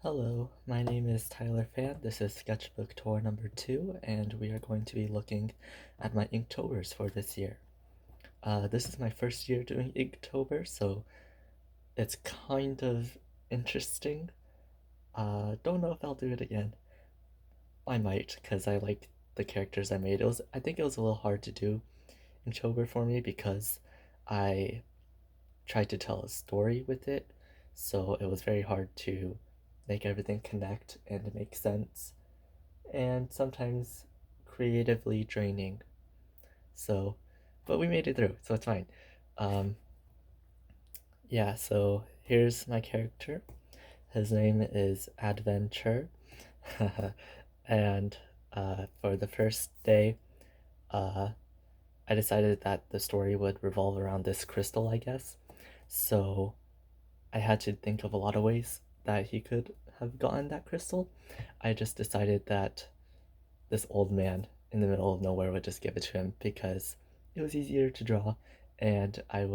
Hello, my name is Tyler Fan. This is Sketchbook tour number 2, and we are going to be looking at my Inktobers for this year. This is my first year doing Inktober, so it's kind of interesting. Don't know if I'll do it again. I might, because I like the characters I made. I think it was a little hard to do Inktober for me because I tried to tell a story with it, so it was very hard to make everything connect and make sense, and sometimes creatively draining. So, but we made it through, so it's fine. Um, yeah, so here's my character. His name is Adventure. And for the first day, uh, I decided that the story would revolve around this crystal, I guess. So I had to think of a lot of ways that he could have gotten that crystal. I just decided that this old man in the middle of nowhere would just give it to him because it was easier to draw, and I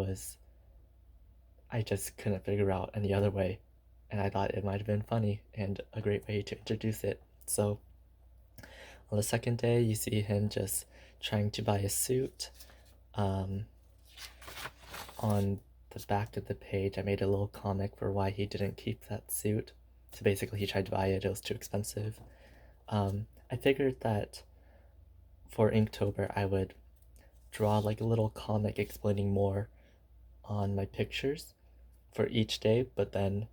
just couldn't figure out any other way, and I thought it might have been funny and a great way to introduce it. So on the second day, you see him just trying to buy a suit. Um, on the back of the page, I made a little comic for why he didn't keep that suit. So basically, he tried to buy it, it was too expensive. I figured that for Inktober, I would draw like a little comic explaining more on my pictures for each day, but then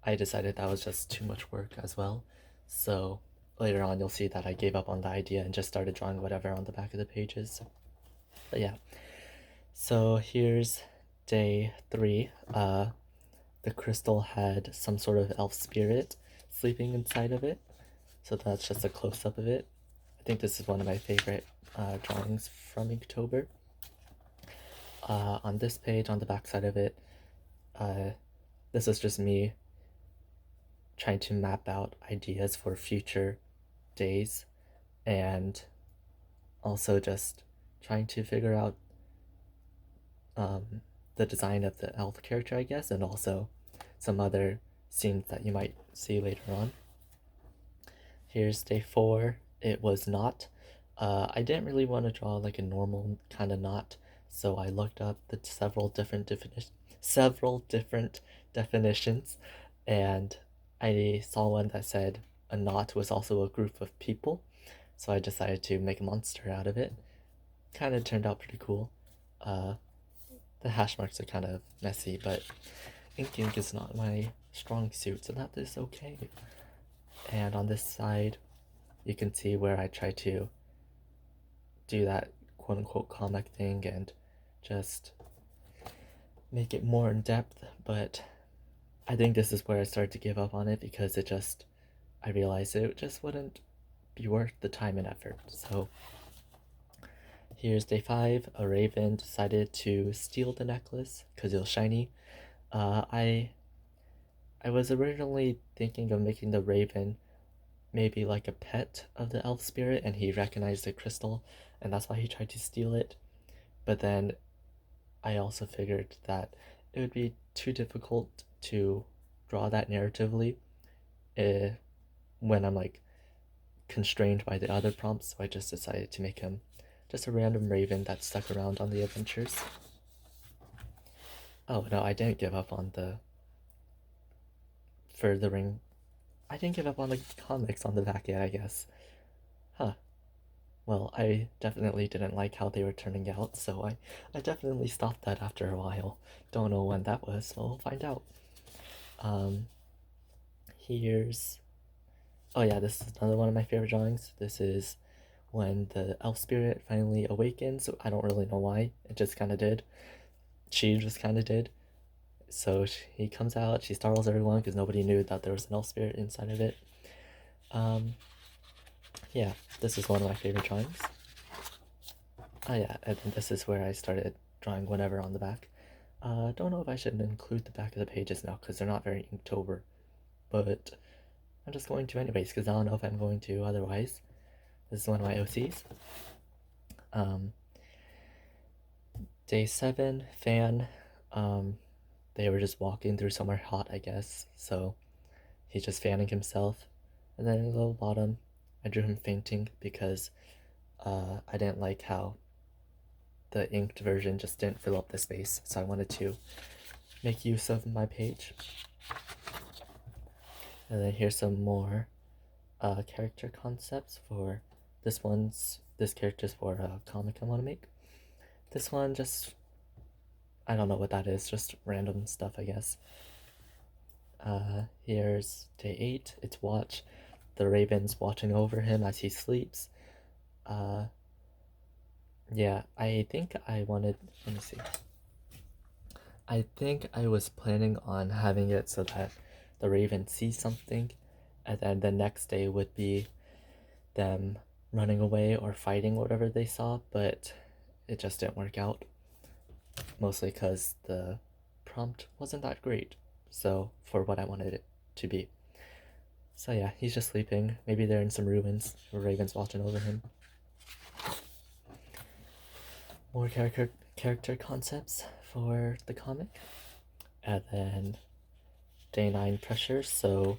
I decided that was just too much work as well. So later on, you'll see that I gave up on the idea and just started drawing whatever on the back of the pages. But yeah, so here's day 3. The crystal had some sort of elf spirit sleeping inside of it, so that's just a close up of it. I think this is one of my favorite drawings from Inktober. On this page, on the back side of it, uh, this is just me trying to map out ideas for future days, and also just trying to figure out the design of the elf character, I guess, and also some other scenes that you might see later on. Here's day 4. It was not. I didn't really want to draw like a normal kind of knot, so I looked up the several different definitions, and I saw one that said a knot was also a group of people, so I decided to make a monster out of it. Kind of turned out pretty cool. Uh, the hash marks are kind of messy, but inking is not my strong suit, so that is okay. And on this side, you can see where I try to do that quote unquote comic thing and just make it more in depth, but I think this is where I started to give up on it because I realized it just wouldn't be worth the time and effort. So here's day 5. A raven decided to steal the necklace because it was shiny. Uh, I I was originally thinking of making the raven maybe like a pet of the elf spirit, and he recognized the crystal, and that's why he tried to steal it. But then I also figured that it would be too difficult to draw that narratively uh, when I'm like constrained by the other prompts, so I just decided to make him just a random raven that stuck around on the adventures. Oh no, I didn't give up on the furthering. I didn't give up on the comics on the back yet, I guess. Huh. Well, I definitely didn't like how they were turning out, so I definitely stopped that after a while. Don't know when that was, so we'll find out. Um, here's. Oh, yeah, this is another one of my favorite drawings. This is when the elf spirit finally awakens. I don't really know why, it just kind of did. She just kind of did. So he comes out, she startles everyone because nobody knew that there was an elf spirit inside of it. Um, yeah, this is one of my favorite drawings. Oh yeah, and this is where I started drawing whenever on the back. Don't know if I should include the back of the pages now because they're not very Inktober, but I'm just going to anyways because I don't know if I'm going to otherwise. This is one of my OCs. Um, Day 7, fan. They were just walking through somewhere hot, I guess, so he's just fanning himself. And then in the bottom, I drew him fainting because I didn't like how the inked version just didn't fill up the space, so I wanted to make use of my page. And then here's some more character concepts for this character's for a comic I want to make. This one just, I don't know what that is, just random stuff, I guess. Here's day 8, it's watch. The raven's watching over him as he sleeps. Yeah, I think I wanted, let me see. I think I was planning on having it so that the raven sees something, and then the next day would be them running away or fighting whatever they saw, but it just didn't work out. Mostly because the prompt wasn't that great, so for what I wanted it to be. So yeah, he's just sleeping. Maybe they're in some ruins. The raven's watching over him. More character concepts for the comic. And then day 9 pressure. So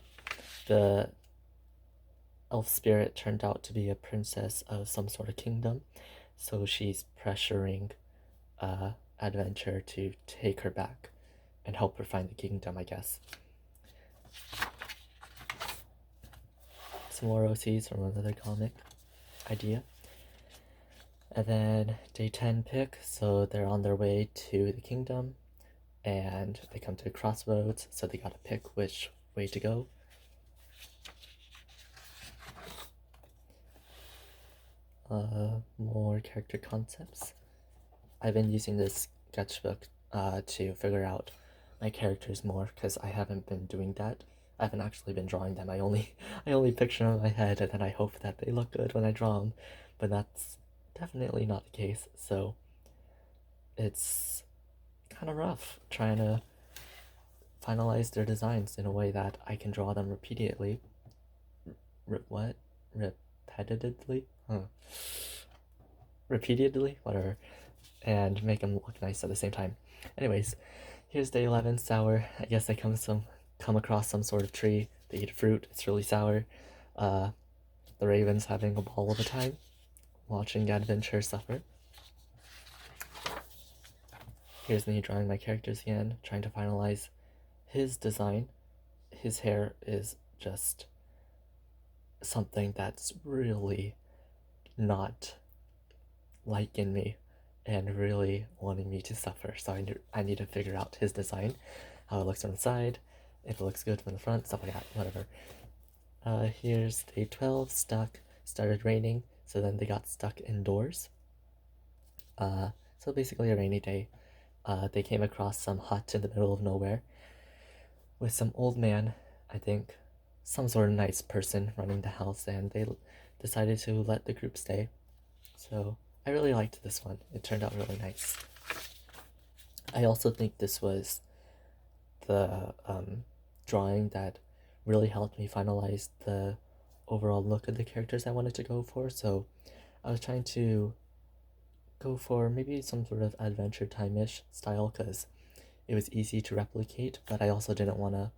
the elf spirit turned out to be a princess of some sort of kingdom. So she's pressuring Adventure to take her back and help her find the kingdom, I guess. Some more OCs from another comic idea. And then day 10 pick, so they're on their way to the kingdom and they come to a crossroads, so they gotta pick which way to go. More character concepts. I've been using this sketchbook to figure out my characters more because I haven't been doing that. I haven't actually been drawing them. I only picture them in my head and then I hope that they look good when I draw them, but that's definitely not the case. So it's kind of rough trying to finalize their designs in a way that I can draw them repeatedly. Repetitively? Repeatedly? Whatever. And make them look nice at the same time. Anyways, here's day 11, sour. I guess they come across some sort of tree. They eat fruit. It's really sour. The raven's having a ball of a time, watching Adventure suffer. Here's me drawing my characters again, trying to finalize his design. His hair is just something that's really not liking me and really wanting me to suffer. So I need to figure out his design, how it looks from the side, if it looks good from the front, stuff like that, whatever. Here's day 12, stuck. Started raining, so then they got stuck indoors. So basically a rainy day. They came across some hut in the middle of nowhere with some old man, I think, some sort of nice person running the house, and they decided to let the group stay. So I really liked this one. It turned out really nice. I also think this was the drawing that really helped me finalize the overall look of the characters I wanted to go for. So I was trying to go for maybe some sort of Adventure Time-ish style because it was easy to replicate, but I also didn't want to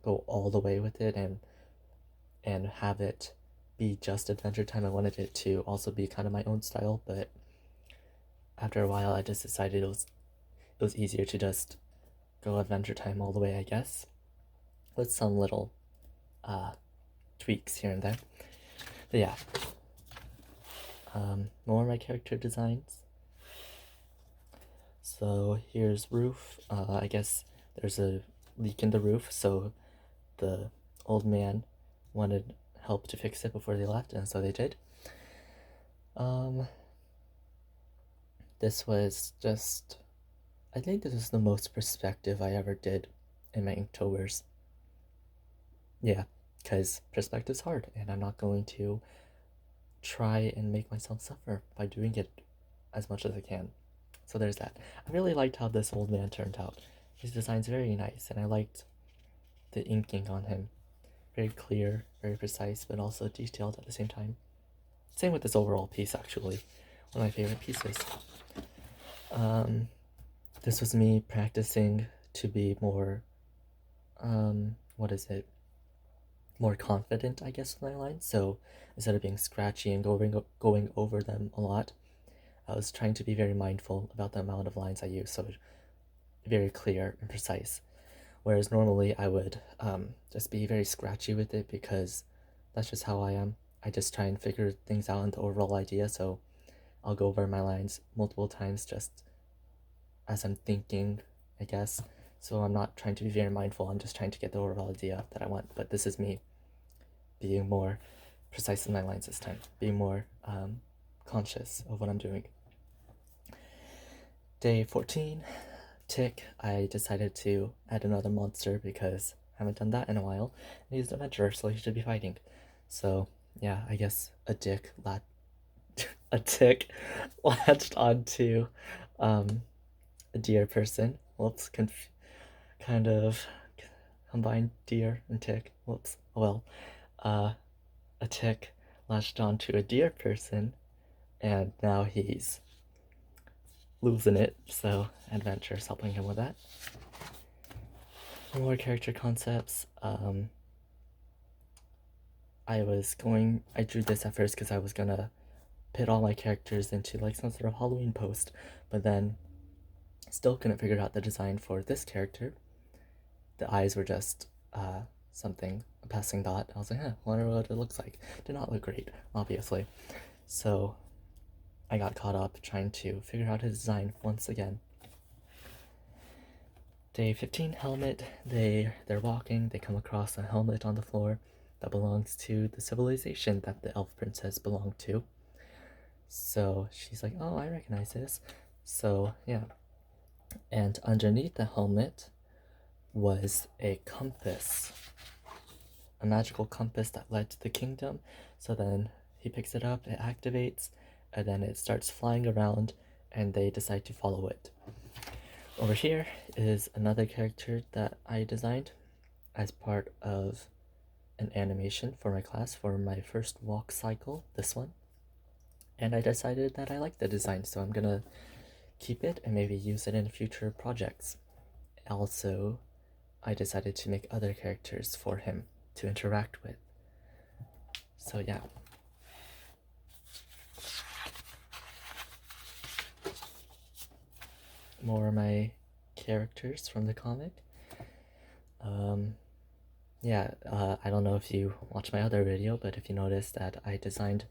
go all the way with it and have it be just Adventure Time. I wanted it to also be kind of my own style, but after a while I just decided it was easier to just go Adventure Time all the way, I guess, with some little tweaks here and there. But yeah, more of my character designs. So here's roof. I guess there's a leak in the roof, so the old man wanted help to fix it before they left, and so they did. This was just, I think this is the most perspective I ever did in my Inktober's. Yeah, because perspective's hard, and I'm not going to try and make myself suffer by doing it as much as I can. So there's that. I really liked how this old man turned out. His design's very nice, and I liked the inking on him. Very clear, very precise, but also detailed at the same time. Same with this overall piece, actually. One of my favorite pieces. This was me practicing to be more what is it, more confident, I guess, with my lines. So instead of being scratchy and going over them a lot, I was trying to be very mindful about the amount of lines I use, so very clear and precise. Whereas normally I would just be very scratchy with it because that's just how I am. I just try and figure things out in the overall idea, so I'll go over my lines multiple times just as I'm thinking, I guess. So I'm not trying to be very mindful, I'm just trying to get the overall idea that I want. But this is me being more precise in my lines this time, being more conscious of what I'm doing. Day 14, tick, I decided to add another monster because I haven't done that in a while. And he's an adventurer, so he should be fighting. So yeah, I guess a tick latched onto a deer person. Whoops, kind of combined deer and tick. Whoops. Well, a tick latched onto a deer person, and now he's losing it. So adventure's helping him with that. More character concepts. I drew this at first because I was gonna put all my characters into like some sort of Halloween post, but then still couldn't figure out the design for this character. The eyes were just something, a passing thought. I was like, wonder what it looks like. Did not look great, obviously. So I got caught up trying to figure out his design once again. Day 15, helmet. They're walking, they come across a helmet on the floor that belongs to the civilization that the elf princess belonged to. So she's like, oh, I recognize this. So yeah. And underneath the helmet was a compass, a magical compass that led to the kingdom. So then he picks it up, it activates, and then it starts flying around, and they decide to follow it. Over here is another character that I designed as part of an animation for my class for my first walk cycle, this one. And I decided that I like the design, so I'm gonna keep it and maybe use it in future projects. Also, I decided to make other characters for him to interact with. So yeah. More of my characters from the comic. I don't know if you watched my other video, but if you noticed that I designed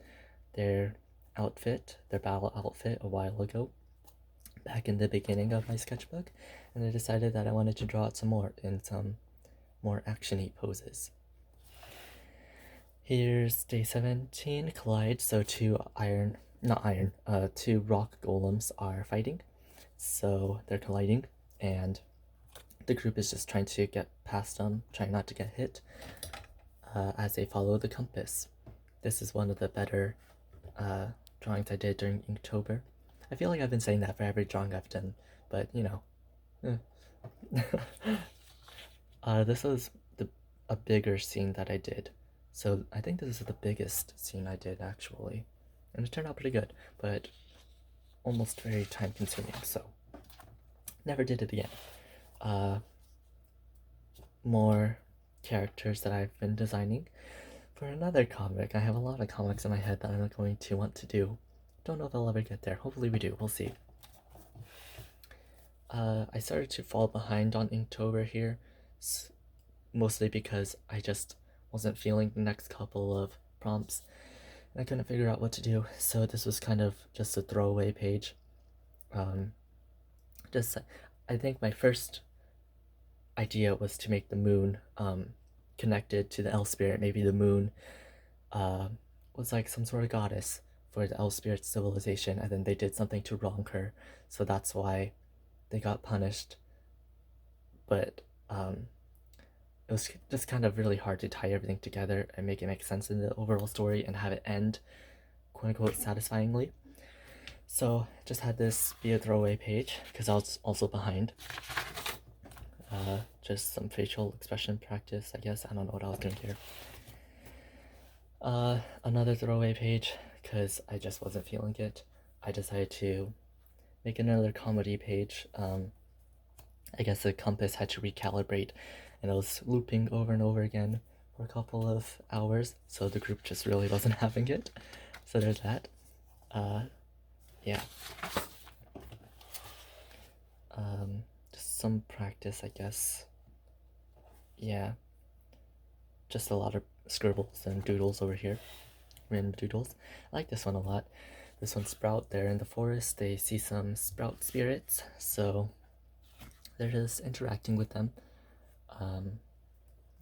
their battle outfit a while ago, back in the beginning of my sketchbook, and I decided that I wanted to draw it some more in some more action-y poses. Here's day 17, collide. So two rock golems are fighting. So they're colliding, and the group is just trying to get past them, trying not to get hit, as they follow the compass. This is one of the better drawings I did during Inktober. I feel like I've been saying that for every drawing I've done, but you know. This was a bigger scene that I did. So I think this is the biggest scene I did actually. And it turned out pretty good, but almost very time consuming, so never did it again. More characters that I've been designing for another comic. I have a lot of comics in my head that I'm going to want to do. Don't know if I'll ever get there. Hopefully we do. We'll see. I started to fall behind on Inktober here, mostly because I just wasn't feeling the next couple of prompts, and I couldn't figure out what to do, so this was kind of just a throwaway page. I think my first idea was to make the moon connected to the elf spirit. Maybe the moon was like some sort of goddess for the elf spirit civilization, and then they did something to wrong her, so that's why they got punished. But it was just kind of really hard to tie everything together and make it make sense in the overall story and have it end quote-unquote satisfyingly. So just had this be a throwaway page because I was also behind. Just some facial expression practice, I guess. I don't know what I was doing here. Another throwaway page because I just wasn't feeling it. I decided to make another comedy page. I guess the compass had to recalibrate and it was looping over and over again for a couple of hours, so the group just really wasn't having it. So there's that. Yeah. Just some practice, I guess. Yeah. Just a lot of scribbles and doodles over here. Random doodles. I like this one a lot. This one, Sprout. They're in the forest. They see some Sprout spirits, so they're just interacting with them.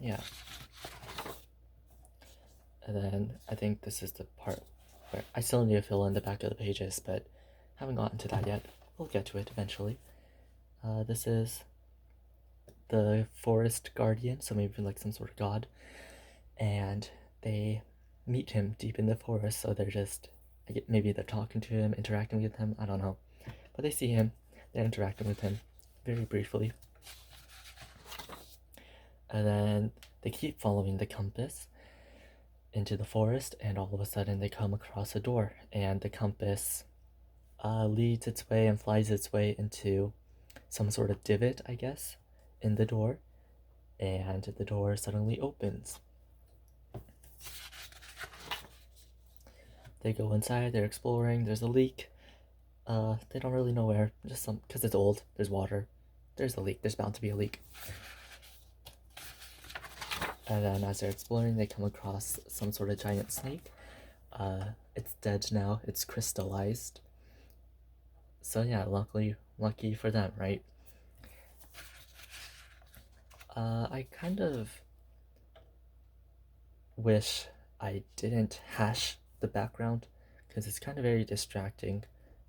Yeah. And then I think this is the part where I still need to fill in the back of the pages, but haven't gotten to that yet. We'll get to it eventually. This is the forest guardian, so maybe like some sort of god, and they meet him deep in the forest, so they're just, maybe they're talking to him, interacting with him, I don't know, but they see him, they're interacting with him very briefly, and then they keep following the compass into the forest, and all of a sudden they come across a door, and the compass leads its way and flies its way into some sort of divot, I guess, in the door, and the door suddenly opens. They go inside, they're exploring, there's a leak. They don't really know where, just some, because it's old, there's water. There's a leak, there's bound to be a leak. And then as they're exploring, they come across some sort of giant snake. It's dead now, it's crystallized. So yeah, lucky for them, right? I kind of wish I didn't hash the background, because it's kind of very distracting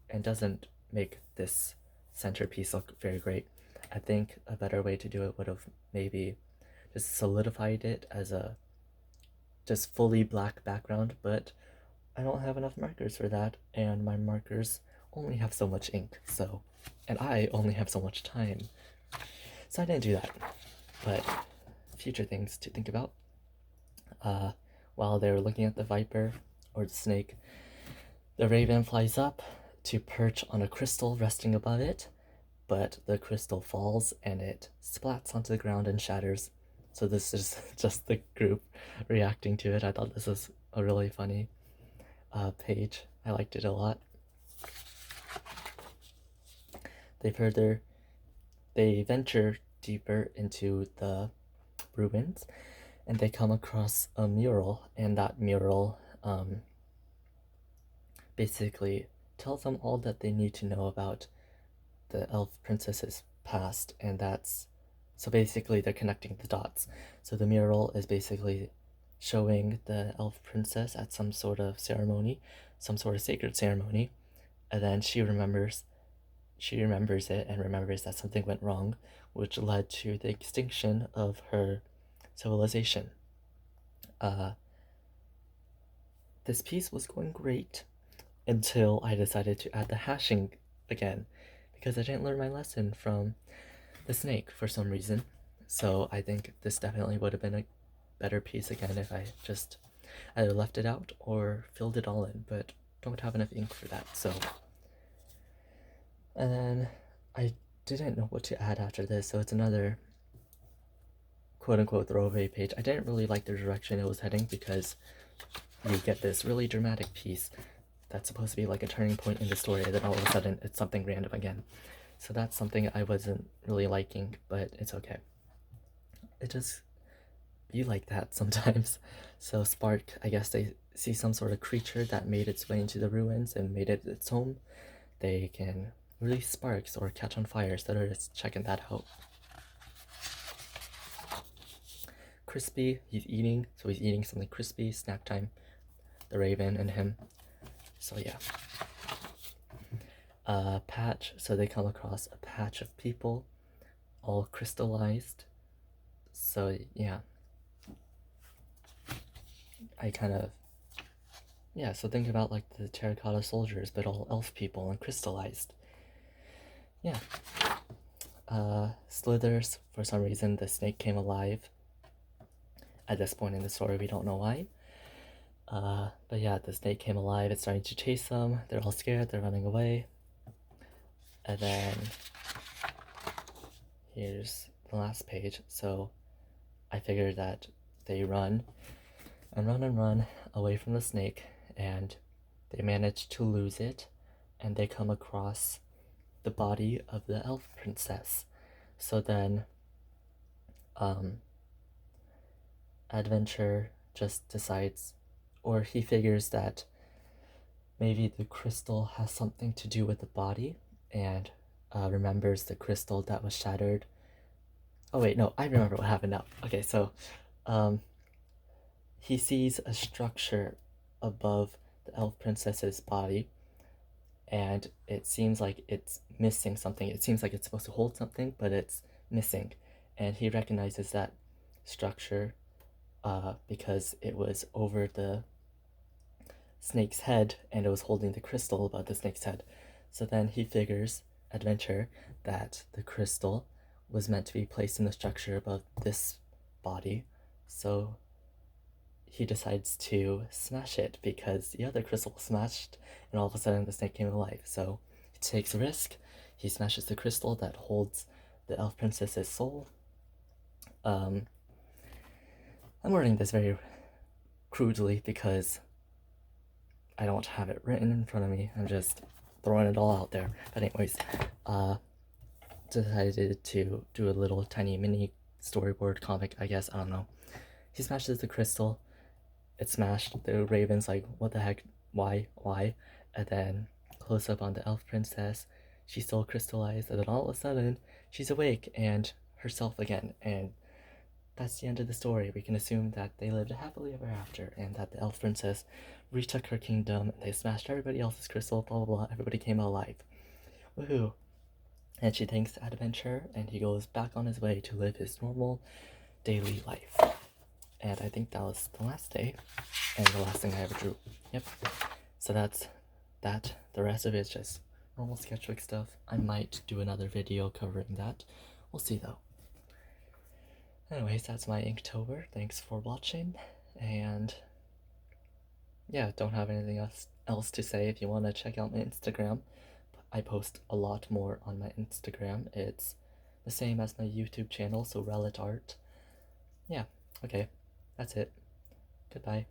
and doesn't make this centerpiece look very great. I think a better way to do it would have maybe just solidified it as a just fully black background, but I don't have enough markers for that, and my markers only have so much ink, so, and I only have so much time, so I didn't do that. But future things to think about. While they were looking at the viper or the snake, the raven flies up to perch on a crystal resting above it, but the crystal falls and it splats onto the ground and shatters. So this is just the group reacting to it. I thought this was a really funny page. I liked it a lot. They venture deeper into the ruins, and they come across a mural, and that mural basically tells them all that they need to know about the elf princess's past, and that's, so basically they're connecting the dots. So the mural is basically showing the elf princess at some sort of ceremony, some sort of sacred ceremony, and then she remembers it and remembers that something went wrong, which led to the extinction of her civilization. This piece was going great until I decided to add the hashing again, because I didn't learn my lesson from the snake for some reason. So I think this definitely would have been a better piece again if I just either left it out or filled it all in, but don't have enough ink for that, so. And then I didn't know what to add after this, so it's another quote-unquote throwaway page. I didn't really like the direction it was heading, because you get this really dramatic piece that's supposed to be like a turning point in the story, and then all of a sudden it's something random again. So that's something I wasn't really liking, but it's okay. It just be like that sometimes. So Spark, I guess they see some sort of creature that made its way into the ruins and made it its home. They can release sparks or catch on fire, so they're just checking that out. Crispy, he's eating, so he's eating something crispy, snack time, the raven and him. So yeah. Patch, so they come across a patch of people, all crystallized. So yeah. I kind of, yeah, so think about like the terracotta soldiers, but all elf people and crystallized. Yeah. Slithers, for some reason the snake came alive. At this point in the story, we don't know why. But yeah, the snake came alive, it's starting to chase them, they're all scared, they're running away. And then here's the last page. So I figured that they run and run and run away from the snake, and they manage to lose it, and they come across the body of the elf princess. So then, Adventure just decides, or he figures that maybe the crystal has something to do with the body, and remembers the crystal that was shattered. Oh wait, no, I remember what happened now. Okay, so um, he sees a structure above the elf princess's body, and it seems like it's missing something. It seems like it's supposed to hold something, but it's missing. And he recognizes that structure because it was over the snake's head and it was holding the crystal above the snake's head. So then he figures, Adventure, that the crystal was meant to be placed in the structure above this body. So he decides to smash it because the other crystal was smashed and all of a sudden the snake came alive. So he takes a risk. He smashes the crystal that holds the elf princess's soul. I'm wording this very crudely because I don't have it written in front of me. I'm just throwing it all out there. But anyways, decided to do a little tiny mini storyboard comic, I guess. I don't know. He smashes the crystal. It's smashed. The raven's like, what the heck? Why? And then close up on the elf princess. She's still crystallized, and then all of a sudden, she's awake and herself again. And that's the end of the story. We can assume that they lived happily ever after, and that the elf princess retook her kingdom, and they smashed everybody else's crystal, blah blah blah. Everybody came alive. Woohoo! And she thanks Adventure, and he goes back on his way to live his normal daily life. And I think that was the last day, and the last thing I ever drew. Yep. So that's that. The rest of it is just normal sketchbook stuff. I might do another video covering that. We'll see though. Anyways, that's my Inktober. Thanks for watching, and yeah, don't have anything else to say. If you want to check out my Instagram, I post a lot more on my Instagram. It's the same as my YouTube channel, so Relic Art. Yeah, okay, that's it. Goodbye.